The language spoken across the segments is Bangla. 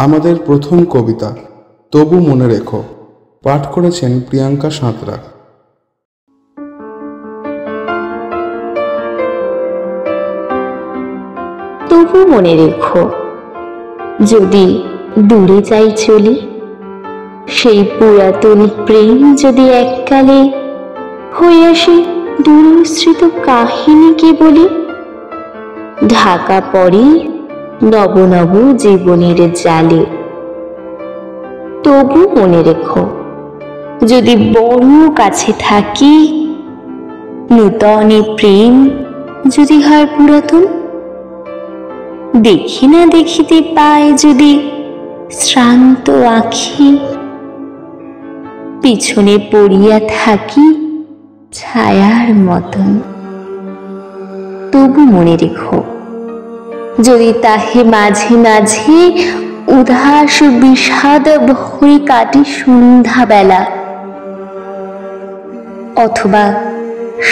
আমাদের প্রথম কবিতা তবু মনে রেখো। পাঠ করেছেন প্রিয়াঙ্কা সাঁতরা। তবু মনে রেখো, যদি দূরে যাই চলি, সেই পুরাতন প্রেম যদি এককালে হয়ে আসে দুরস্মৃত কাহিনীকে বলি, ঢাকা পড়ে নব নব জীবনের জালে। তবু মনে রেখো, যদি বড় কাছে থাকি, নূতন প্রেম যদি হয় পুরাতন, দেখি না দেখিতে পায় যদি শ্রান্ত আঁখি, পিছনে পড়িয়া থাকি ছায়ার মতন। তবু মনে রেখো, যদি তাহে মাঝে মাঝে উদাস বিষাদ ভরে কাটে সন্ধ্যা বেলা, অথবা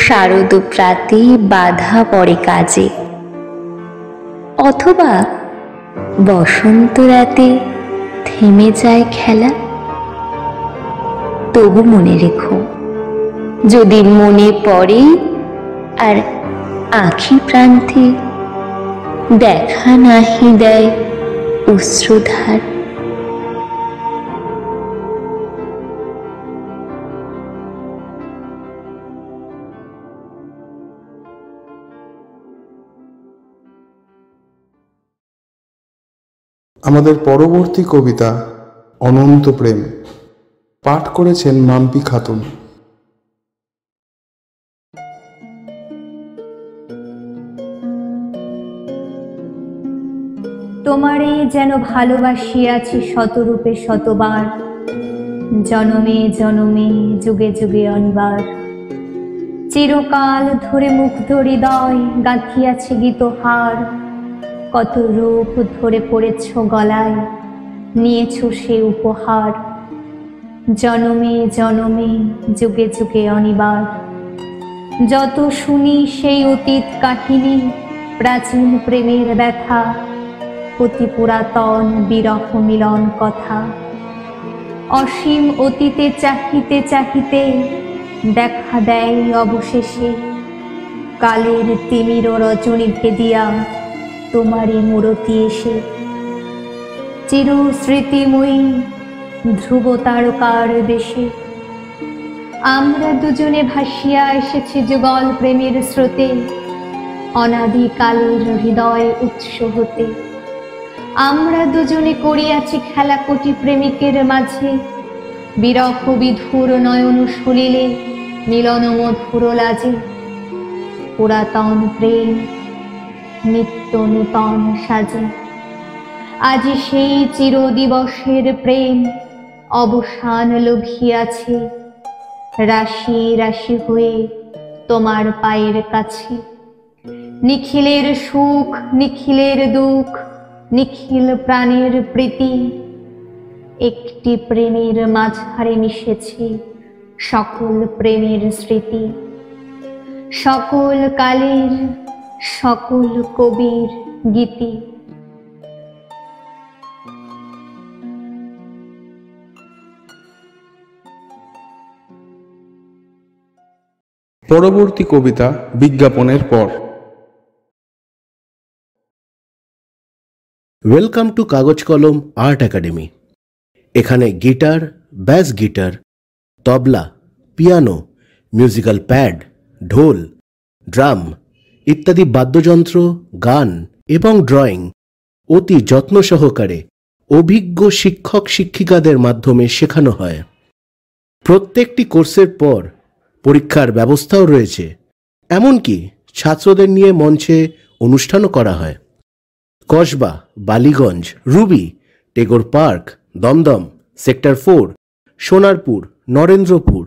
শারদ প্রাতে বাধা পড়ে কাজে, অথবা বসন্ত রাতে থেমে যায় খেলা। তবু মনে রেখো, যদি মনে পড়ে আর আঁখি প্রান্তে দেখা নাহি দেয় অশ্রুধার। আমাদের পরবর্তী কবিতা অনন্ত প্রেম। পাঠ করেছেন মাম্পি খাতুন। তোমারে যেন ভালোবাসিয়াছি শতরূপে শতবার, জনমে জনমে যুগে যুগে অনিবার। চিরকাল ধরে মুগ্ধ হৃদয় গাঁথিয়াছে গীতহার, কত রূপ ধরে পড়েছ গলায়, নিয়েছ সে উপহার। জনমে জনমে যুগে যুগে অনিবার। যত শুনি সেই অতীত কাহিনী, প্রাচীন প্রেমের ব্যথা, অতি পুরাতন বিরহ মিলন কথা। অসীম অতীতে চাহিতে চাহিতে দেখা দেয় অবশেষে, কালের তিমির রজনী ভেদিয়া তোমারই মূরতি এসে। চির স্মৃতিময়ী ধ্রুব তারকার দেশে, আমরা দুজনে ভাসিয়া এসেছি যুগল প্রেমের স্রোতে, অনাদি কালের হৃদয় উৎস হতে। আমরা দুজনে করিয়াছি খেলা কোটি প্রেমিকের মাঝে, বিরহ বিধুর নয়ন সলিলে মিলন মধুর লাজে। পুরাতন প্রেম নিত্য নূতন সাজে, আজি সেই চির দিবসের প্রেম অবসান লভিয়াছে, রাশি রাশি হয়ে তোমার পায়ের কাছে। নিখিলের সুখ নিখিলের দুঃখ, নিখিল প্রাণের প্রীতি, একটি প্রেমের মাঝারে মিশেছে সকল প্রেমের স্মৃতি। সকল কালের সকল কবির গীতি। পরবর্তী কবিতা বিজ্ঞাপনের পর। ওয়েলকাম টু কাগজ কলম আর্ট একাডেমি। এখানে গিটার, ব্যাস গিটার, তবলা, পিয়ানো, মিউজিক্যাল প্যাড, ঢোল, ড্রাম ইত্যাদি বাদ্যযন্ত্র, গান এবং ড্রয়িং অতি যত্ন সহকারে অভিজ্ঞ শিক্ষক শিক্ষিকাদের মাধ্যমে শেখানো হয়। প্রত্যেকটি কোর্সের পর পরীক্ষার ব্যবস্থাও রয়েছে। এমনকি ছাত্রদের নিয়ে মঞ্চে অনুষ্ঠানও করা হয়। Kasba, Ballygunge, Ruby, Tagore Park, Dumdum, sector 4, Sonarpur, Narendrapur,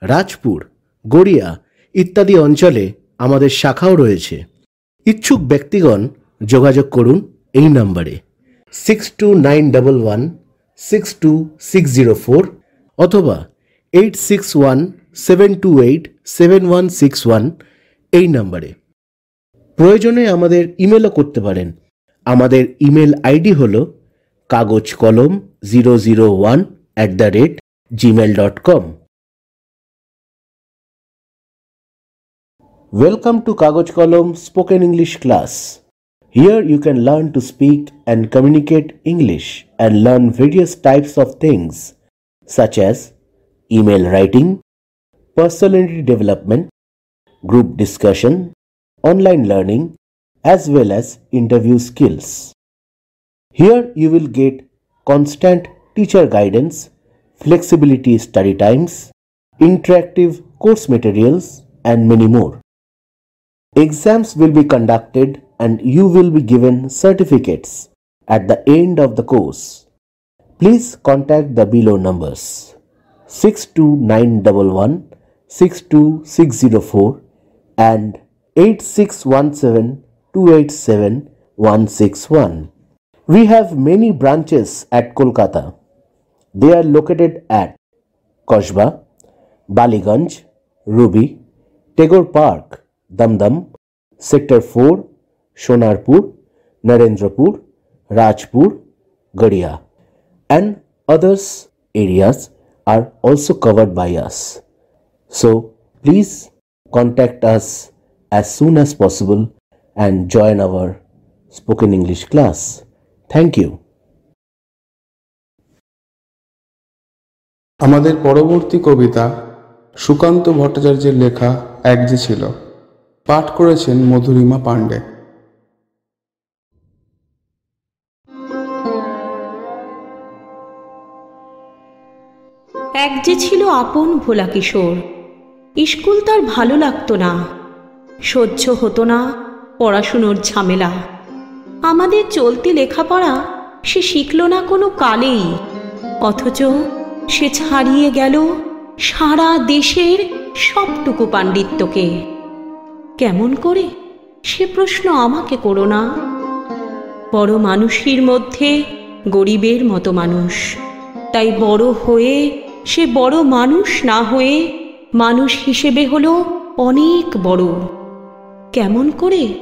Rajpur, Garia ইত্যাদি অঞ্চলে আমাদের শাখাও রয়েছে। ইচ্ছুক ব্যক্তিগণ যোগাযোগ করুন এই নম্বরে 6291162604 অথবা 8617287161 এই নম্বরে। প্রয়োজনে আমাদের ইমেলও করতে পারেন। আমাদের ইমেল আইডি হল kagojkolom001@gmail.com. Welcome to Kagoj Kolom Spoken English class. Here you can learn to speak and communicate English and learn various types of things such as email writing, personality development, group discussion, online learning, as well as interview skills. Here you will get constant teacher guidance, flexibility study times, interactive course materials, and many more. Exams will be conducted and you will be given certificates at the end of the course. Please contact the below numbers 62911 62604 and 8617 287 161. We have many branches at Kolkata. They are located at Kosba, Baliganj, Ruby, Tagore Park, Damdam, Sector 4, Sonarpur, Narendrapur, Rajpur, Gadia, and others areas are also covered by us. So please contact us as soon as possible and join our spoken English class. Thank you. আমাদের পরবর্তী কবিতা সুকান্ত ভট্টাচার্যের লেখা এক যে ছিল। পাঠ করেছেন মধুরিমা পাণ্ডে। এক যে ছিল আপন ভোলা কিশোর, স্কুল তার ভালো লাগতো না, সহ্য হতো না পড়াশুনোর ঝামেলা। আমাদের চলতি লেখাপড়া সে শিখল না কোনো কালেই, অথচ সে ছাড়িয়ে গেল সারা দেশের সবটুকু পাণ্ডিত্যকে। কেমন করে সে প্রশ্ন আমাকে করো না। বড় মানুষের মধ্যে গরিবের মতো মানুষ, তাই বড় হয়ে সে বড় মানুষ না হয়ে মানুষ হিসেবে হলো অনেক বড়। কেমন করে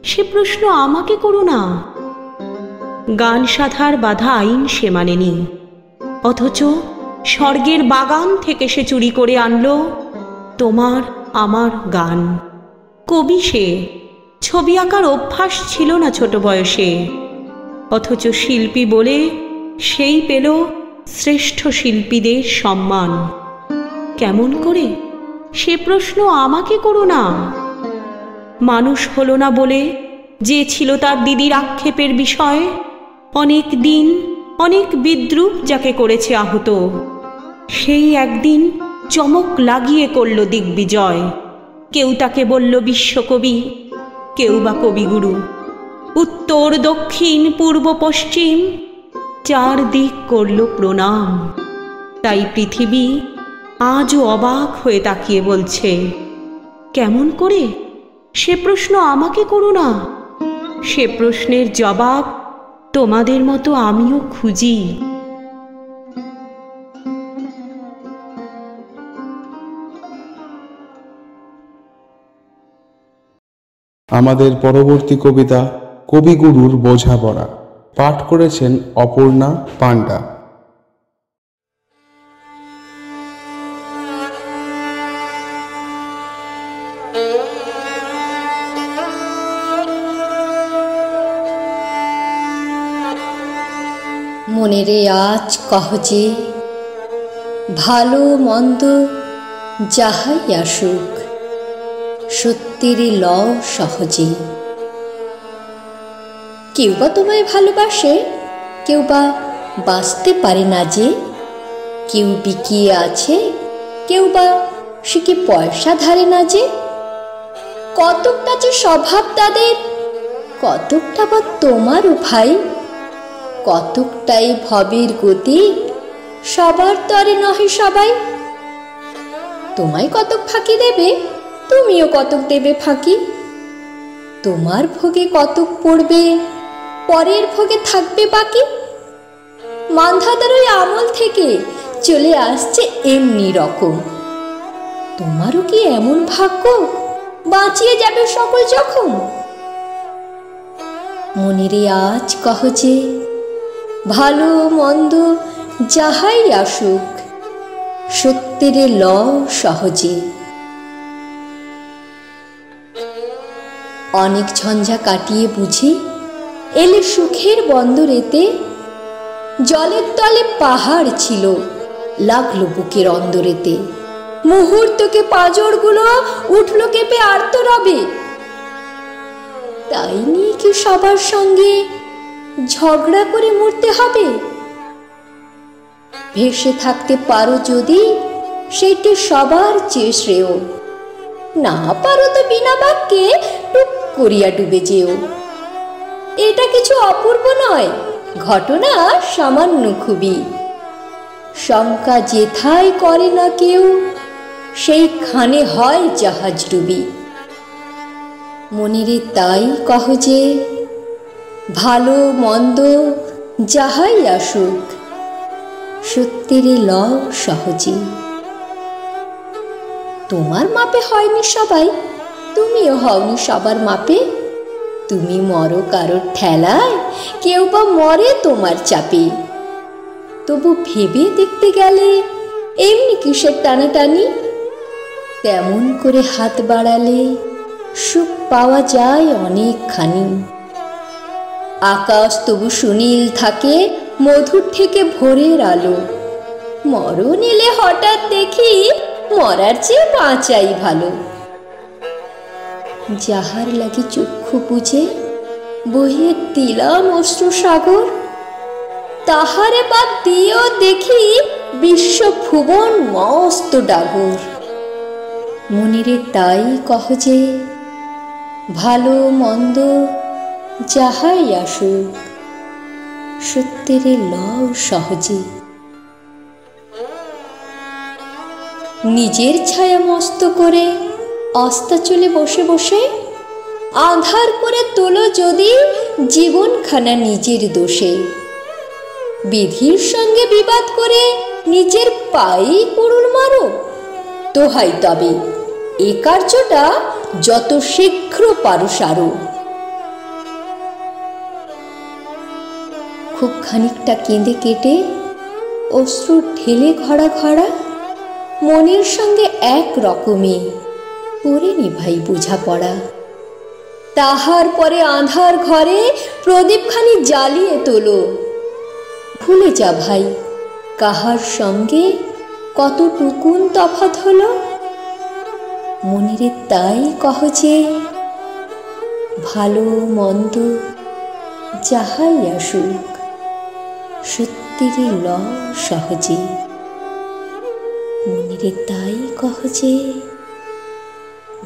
সে প্রশ্ন আমাকে করো না। গান সাধার বাধা আইন সে মানেনি, অথচ স্বর্গের বাগান থেকে সে চুরি করে আনলো তোমার আমার গান। কবি সে, ছবি আঁকার অভ্যাস ছিল না ছোট বয়সে, অথচ শিল্পী বলে সেই পেল শ্রেষ্ঠ শিল্পীদের সম্মান। কেমন করে সে প্রশ্ন আমাকে করো না। মানুষ হলো না বলে যে ছিল তার দিদির আক্ষেপের বিষয়, অনেক দিন অনেক বিদ্রূপ যাকে করেছে আহত, সেই একদিন চমক লাগিয়ে করল দিগ্বিজয়। কেউ তাকে বলল বিশ্বকবি, কেউ বা কবিগুরু। উত্তর দক্ষিণ পূর্ব পশ্চিম চারদিক করল প্রণাম। তাই পৃথিবী আজও অবাক হয়ে তাকিয়ে বলছে, কেমন করে সে প্রশ্ন আমাকে করো না। সে প্রশ্নের জবাব তোমাদের মতো আমিও খুঁজি। আমাদের পরবর্তী কবিতা কবিগুরুর বোঝাপড়া। পাঠ করেছেন অপর্ণা পাণ্ডা। মনেরে আজ কহ যে ভালো মন্দ যাহাই আসুক, সত্যের ল সহজে। কেউ বা তোমায় ভালোবাসে, কেউ বা বাঁচতে পারে না যে। কেউ বিকিয়ে আছে, কেউ বা সে কি পয়সা ধারে না যে। কতকটা যে স্বভাব তাদের, কতকটা বা তোমারও ভাই। কতকটাই ভবের গতি, সবার তরে নহে সবাই। তোমায় কতক ফাঁকি দেবে, তুমিও কতক দেবে ফাঁকি। তোমার ভোগে কতক পড়বে, পরের ভোগে থাকবে বাকি। মান্ধাতার ওই আমল থেকে চলে আসছে এমনি রকম। তোমারও কি এমন ভাগ্য, বাঁচিয়ে যাবে সকল জখম। মনেরে আজ কহ যে ভালো মন্দ যাহাই আসুক, সত্যের লও সহজে। অনেক ঝঞ্ঝা কাটিয়ে বুঝি এলে সুখের বন্দরেতে, জলের তলে পাহাড় ছিল লাগলো বুকের অন্দরেতে, মুহূর্তকে পাঁজরগুলো উঠল কেঁপে আর্তরবে। তাই নিয়ে কি সবার সঙ্গে ঝগড়া করে মরতে হবে? ভেসে থাকতে পারো যদি সেইটি সবার চেয়ে শ্রেয়, না পারো তো বিনা বাক্যে টুপ করিয়া ডুবে যেও। এটা কিছু অপূর্ব নয়, ঘটনা সামান্য খুবই। শঙ্কা যেথায় করে না কেউ, সেইখানে হয় জাহাজ ডুবি। মনেরে তাই কহ যে ভালো মন্দ যাহাই আসুক, সত্যের লও সহজে। তোমার মাপে হয়নি সবাই, তুমিও হওনি সবার মাপে। তুমি মরো কারোর ঠেলায়, কেউ বা মরে তোমার চাপে। তবু ভেবে দেখতে গেলে এমনি কিসের টানাটানি, তেমন করে হাত বাড়ালে সুখ পাওয়া যায় অনেকখানি। আকাশ তবু সুনীল থাকে মধুর থেকে ভোরের আলো, মরণ এলে হঠাৎ দেখি মরার চেয়ে বাঁচাই ভালো। যাহার লাগি চক্ষু বুঝে বহিয়ে দিলাম অশ্রু সাগর, তাহারে বাদ দিয়েও দেখি বিশ্ব ভুবন মস্ত ডাগর। মনিরে তাই কহ যে ভালো মন্দ যাহাই আসুক, সত্যের লও সহজে। নিজের ছায়া মস্ত করে অস্তাচলে বসে বসে, আঁধার করে তোলো যদি জীবনখানা নিজের দোষে। বিধির সঙ্গে বিবাদ করে নিজের পায়েই কুড়ুল মারো, দোহাই তবে এ কার্যটা যত শীঘ্র পারো সারো। খুব খানিকটা কেঁদে কেটে অশ্রু ঢেলে ঘড়া ঘড়া, মনের সঙ্গে এক রকমে করে নিভাই বোঝাপড়া। তাহার পরে আঁধার ঘরে প্রদীপখানি জ্বালিয়ে তোলো, ভুলে যা ভাই কাহার সঙ্গে কতটুকুন তফাৎ হলো। মনিরে তাই কহ যে ভালো মন্দ যাহাই আসুক, সত্যের লও সহজে। মনিরে তাই কহ যে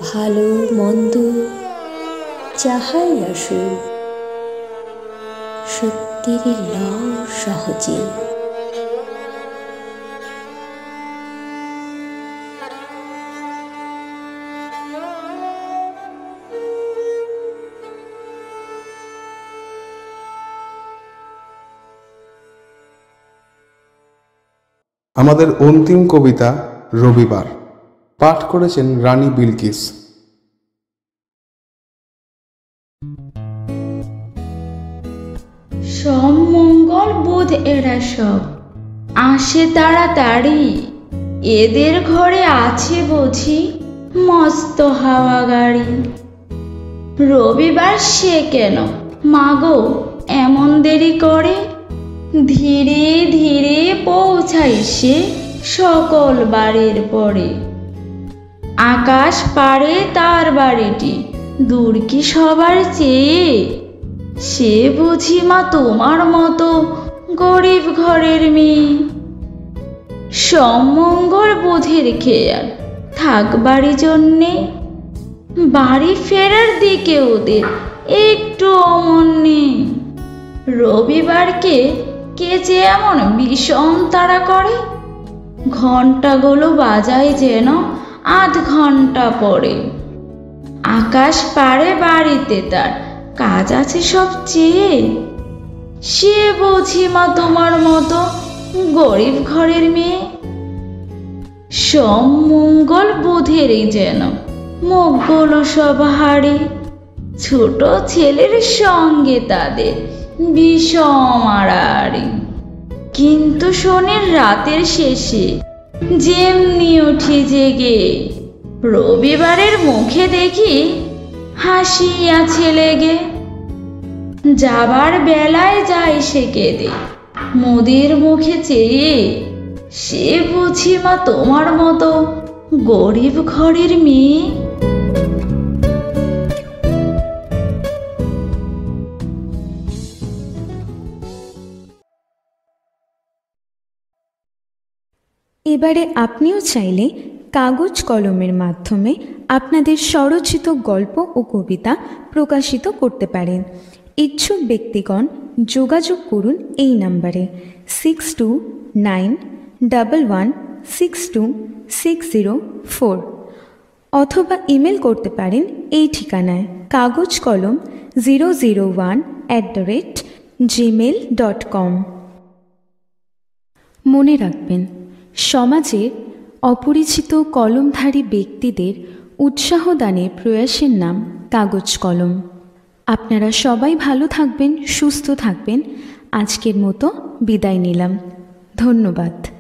ভালো মন্দ যাহাই আসুক, সত্যের লও সহজে। আমাদের অন্তিম কবিতা রবিবার, পাঠ করেছেন রানী বিলকিস। সব মঙ্গল বোধ এরা সব আসে তাড়াতাড়ি, এদের ঘরে আছে বুঝি মস্ত হাওয়া গাড়ি। রবিবার সে কেন মাগো এমন দেরি করে, ধীরে ধীরে পৌঁছাই সে সকল বাড়ির পরে। আকাশ পারে তার বাড়িটি দূর কি সবার চেয়ে, সে বুঝি মা তোমার মতো গরিব ঘরের মেয়ে। সমঙ্গল বোধের খেয়াল থাক বাড়ি জন্যে, বাড়ি ফেরার দিকে ওদের একটু অমন নেই। রবিবারকে কে যে এমন বিষম তাড়া করে, ঘন্টাগুলো বাজায় যেন আধ ঘন্টা পরে। আকাশ পারে বাড়িতে তার কাজ আছে সবচেয়ে, সে বুঝি মা তোমার মতো গরিব ঘরের মেয়ে। সমঙ্গল বোধেরই যেন মুখগুলো সব হাড়ি, ছোট ছেলের সঙ্গে তাদের বিষম আড়াআড়ি। কিন্তু শনির রাতের শেষে যেমনি উঠি জেগে, রবিবারের মুখে দেখি হাসি আছে লেগে। যাবার বেলায় যায় সে কেঁদে, মোদের মুখে চেয়ে, সে বুঝি মা তোমার মতো গরিব ঘরের মেয়ে। এবারে আপনিও চাইলে কাগজ কলমের মাধ্যমে আপনাদের স্বরচিত গল্প ও কবিতা প্রকাশিত করতে পারেন। ইচ্ছুক ব্যক্তিগণ যোগাযোগ করুন এই নাম্বারে 6291162604 অথবা ইমেল করতে পারেন এই ঠিকানায় kagojkolom001@gmail.com। মনে রাখবেন, সমাজের অপরিচিত কলমধারী ব্যক্তিদের উৎসাহ দানের প্রয়াসের নাম কাগজ কলম। আপনারা সবাই ভালো থাকবেন, সুস্থ থাকবেন। আজকের মতো বিদায় নিলাম। ধন্যবাদ।